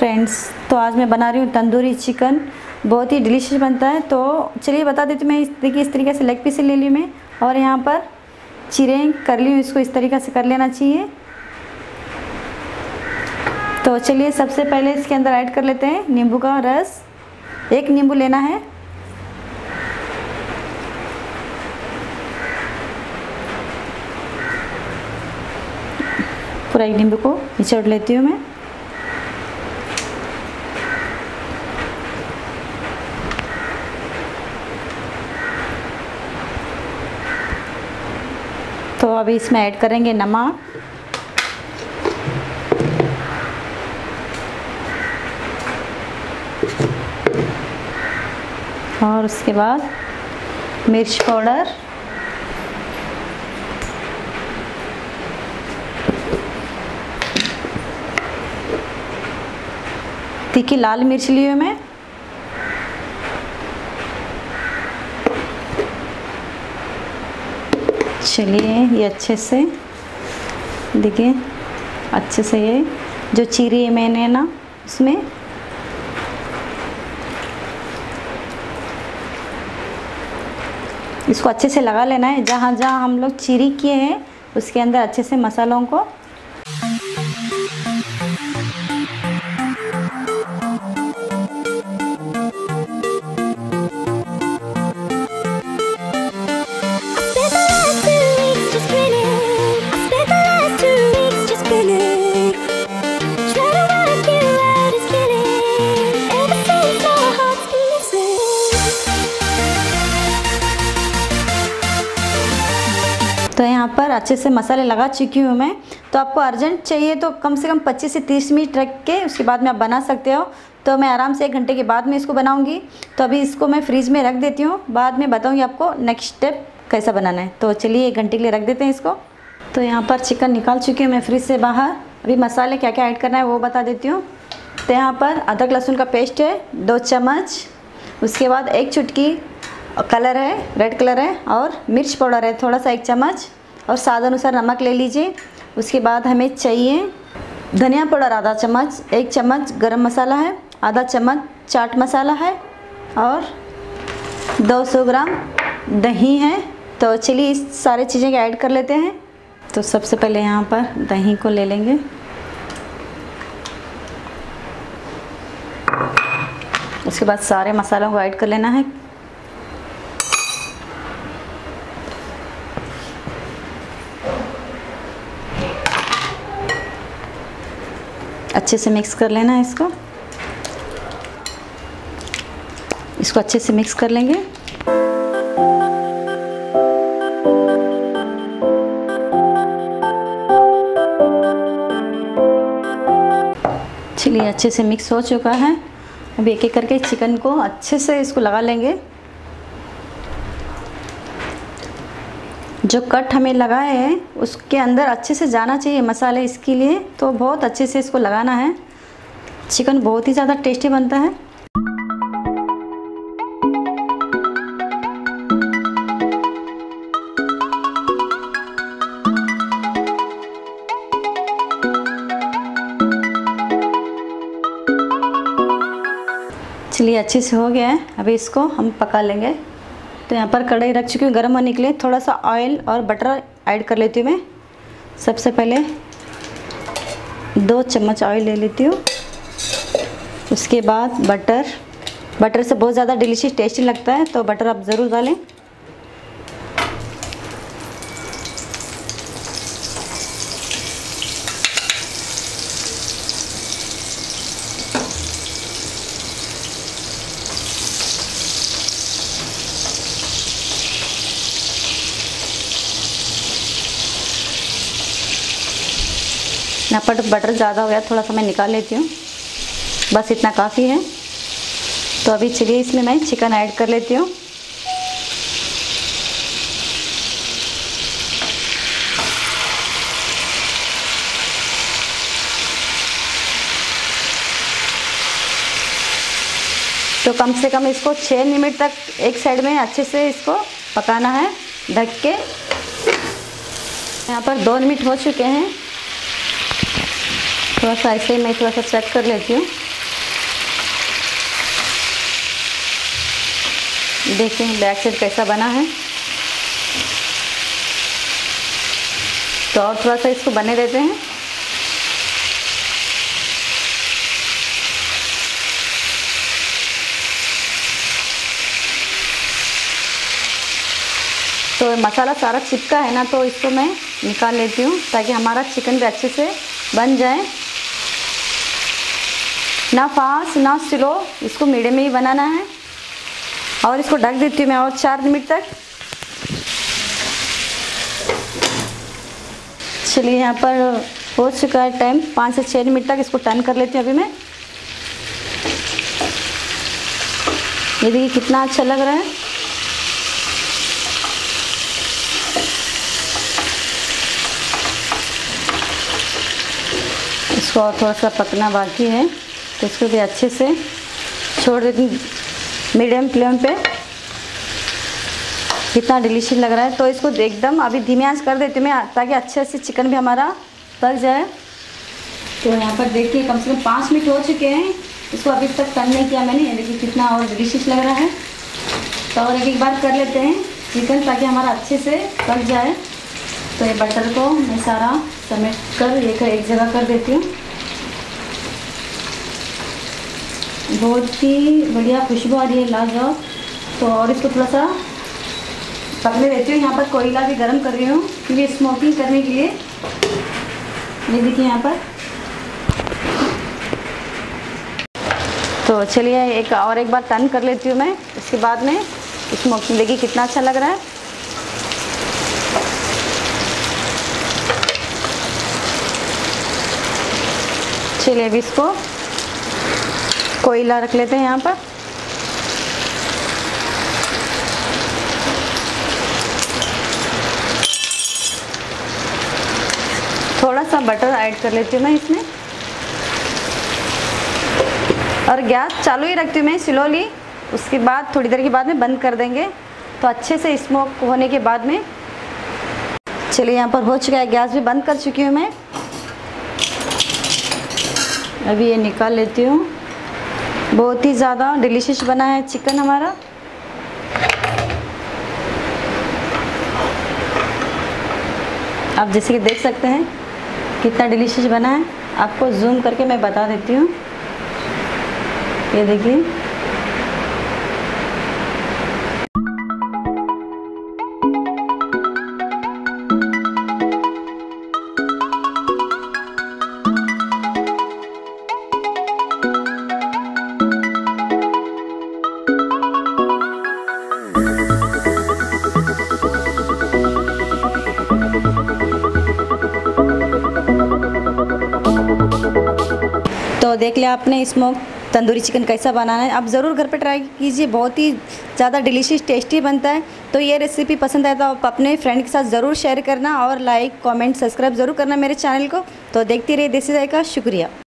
Friends, तो आज मैं बना रही हूँ तंदूरी चिकन। बहुत ही डिलीशियस बनता है। तो चलिए बता देती हूँ। मैं इस तरीके से लेग पीस ले ली मैं, और यहाँ पर चीरें कर ली हूँ। इसको इस तरीके से कर लेना चाहिए। तो चलिए सबसे पहले इसके अंदर ऐड कर लेते हैं नींबू का रस। 1 नींबू लेना है। पूरा 1 नींबू को निचोड़ लेती हूँ मैं। तो अभी इसमें ऐड करेंगे नमक, और उसके बाद मिर्च पाउडर, तीखी लाल मिर्च ली हूँ मैं, चलिए ये अच्छे से देखिए, अच्छे से ये जो चीरी है मैंने ना उसमें इसको अच्छे से लगा लेना है। जहाँ जहाँ हम लोग चीरी किए हैं उसके अंदर अच्छे से मसालों को तो यहाँ पर अच्छे से मसाले लगा चुकी हूँ मैं। तो आपको अर्जेंट चाहिए तो कम से कम 25 से 30 मिनट रख के उसके बाद में आप बना सकते हो। तो मैं आराम से 1 घंटे के बाद में इसको बनाऊँगी। तो अभी इसको मैं फ्रीज में रख देती हूँ, बाद में बताऊँगी आपको नेक्स्ट स्टेप कैसा बनाना है। तो चलिए 1 घंटे के लिए रख देते हैं इसको। तो यहाँ पर चिकन निकाल चुकी हूँ मैं फ्रीज से बाहर। अभी मसाले क्या क्या ऐड करना है वो बता देती हूँ। तो यहाँ पर अदरक लहसुन का पेस्ट है 2 चम्मच, उसके बाद 1 चुटकी कलर है, रेड कलर है, और मिर्च पाउडर है थोड़ा सा 1 चम्मच, और स्वाद अनुसार नमक ले लीजिए। उसके बाद हमें चाहिए धनिया पाउडर आधा चम्मच, 1 चम्मच गरम मसाला है, आधा चम्मच चाट मसाला है, और 200 ग्राम दही है। तो चलिए इस सारे चीज़ें का ऐड कर लेते हैं। तो सबसे पहले यहाँ पर दही को ले लेंगे। उसके बाद सारे मसालों को ऐड कर लेना है। अच्छे से मिक्स कर लेना है इसको अच्छे से मिक्स कर लेंगे। चलिए अच्छे से मिक्स हो चुका है। अब एक एक करके चिकन को अच्छे से इसको लगा लेंगे। जो कट हमें लगाए हैं उसके अंदर अच्छे से जाना चाहिए मसाले, इसके लिए तो बहुत अच्छे से इसको लगाना है। चिकन बहुत ही ज़्यादा टेस्टी बनता है। चलिए अच्छे से हो गया है। अभी इसको हम पका लेंगे। तो यहाँ पर कढ़ाई रख चुकी हूँ गर्म होने के लिए। थोड़ा सा ऑयल और बटर ऐड कर लेती हूँ मैं। सबसे पहले 2 चम्मच ऑयल ले लेती हूँ। उसके बाद बटर से बहुत ज़्यादा डिलीशियस टेस्टी लगता है, तो बटर आप ज़रूर डालें। यहाँ पर बटर ज़्यादा हो गया, थोड़ा सा मैं निकाल लेती हूँ, बस इतना काफ़ी है। तो अभी चलिए इसमें मैं चिकन ऐड कर लेती हूँ। तो कम से कम इसको 6 मिनट तक एक साइड में अच्छे से इसको पकाना है ढक के। यहाँ पर 2 मिनट हो चुके हैं। थोड़ा सा ऐसे ही मैं थोड़ा सा चेक कर लेती हूँ। देखते हैं बैक साइड कैसा बना है। तो और थोड़ा सा इसको बने देते हैं। तो मसाला सारा चिपका है ना, तो इसको मैं निकाल लेती हूँ ताकि हमारा चिकन भी अच्छे से बन जाए। ना फास्ट ना स्लो, इसको मीडियम में ही बनाना है। और इसको ढक देती हूँ मैं और 4 मिनट तक। चलिए यहाँ पर हो चुका है टाइम, 5 से 6 मिनट तक इसको टर्न कर लेती हूँ अभी मैं। ये देखिए कितना अच्छा लग रहा है। इसको और थोड़ा सा पकना बाकी है, तो इसको भी अच्छे से छोड़ देती हूँ मीडियम फ्लेम पे। कितना डिलीशियस लग रहा है। तो इसको एकदम अभी धीमी आंच कर देती हूँ मैं, ताकि अच्छे से चिकन भी हमारा पक जाए। तो यहाँ पर देखिए कम से कम 5 मिनट हो चुके हैं। इसको अभी तक टर्न नहीं किया मैंने। ये देखिए कितना और डिलीशियस लग रहा है। तो और एक बार कर लेते हैं चिकन, ताकि हमारा अच्छे से पक जाए। तो ये बटर को मैं सारा समेट कर एक जगह कर देती हूँ। बहुत ही बढ़िया खुशबू आ रही है, लाजवाब। तो और इसको थोड़ा सा पकने देती हूँ। यहाँ पर कोयला भी गर्म कर रही हूँ क्योंकि स्मोकिंग करने के लिए। ये देखिए यहाँ पर। तो चलिए एक बार टर्न कर लेती हूँ मैं। इसके बाद में स्मोकिंग देखिए कितना अच्छा लग रहा है। चलिए अभी इसको कोयला रख लेते हैं यहाँ पर। थोड़ा सा बटर ऐड कर लेती हूँ मैं इसमें। और गैस चालू ही रखती हूँ मैं स्लोली। उसके बाद थोड़ी देर के बाद में बंद कर देंगे, तो अच्छे से स्मोक होने के बाद में। चलिए यहाँ पर हो चुका है, गैस भी बंद कर चुकी हूँ मैं। अभी ये निकाल लेती हूँ। बहुत ही ज़्यादा डिलीशियस बना है चिकन हमारा। आप जैसे कि देख सकते हैं कितना डिलीशियस बना है। आपको जूम करके मैं बता देती हूँ। ये देखिए। तो देख लिया आपने स्मोक तंदूरी चिकन कैसा बनाना है। आप ज़रूर घर पे ट्राई कीजिए, बहुत ही ज़्यादा डिलीशियस टेस्टी बनता है। तो ये रेसिपी पसंद आए तो आप अपने फ्रेंड के साथ ज़रूर शेयर करना और लाइक कमेंट सब्सक्राइब ज़रूर करना मेरे चैनल को। तो देखती रहिए देसी जायका। शुक्रिया।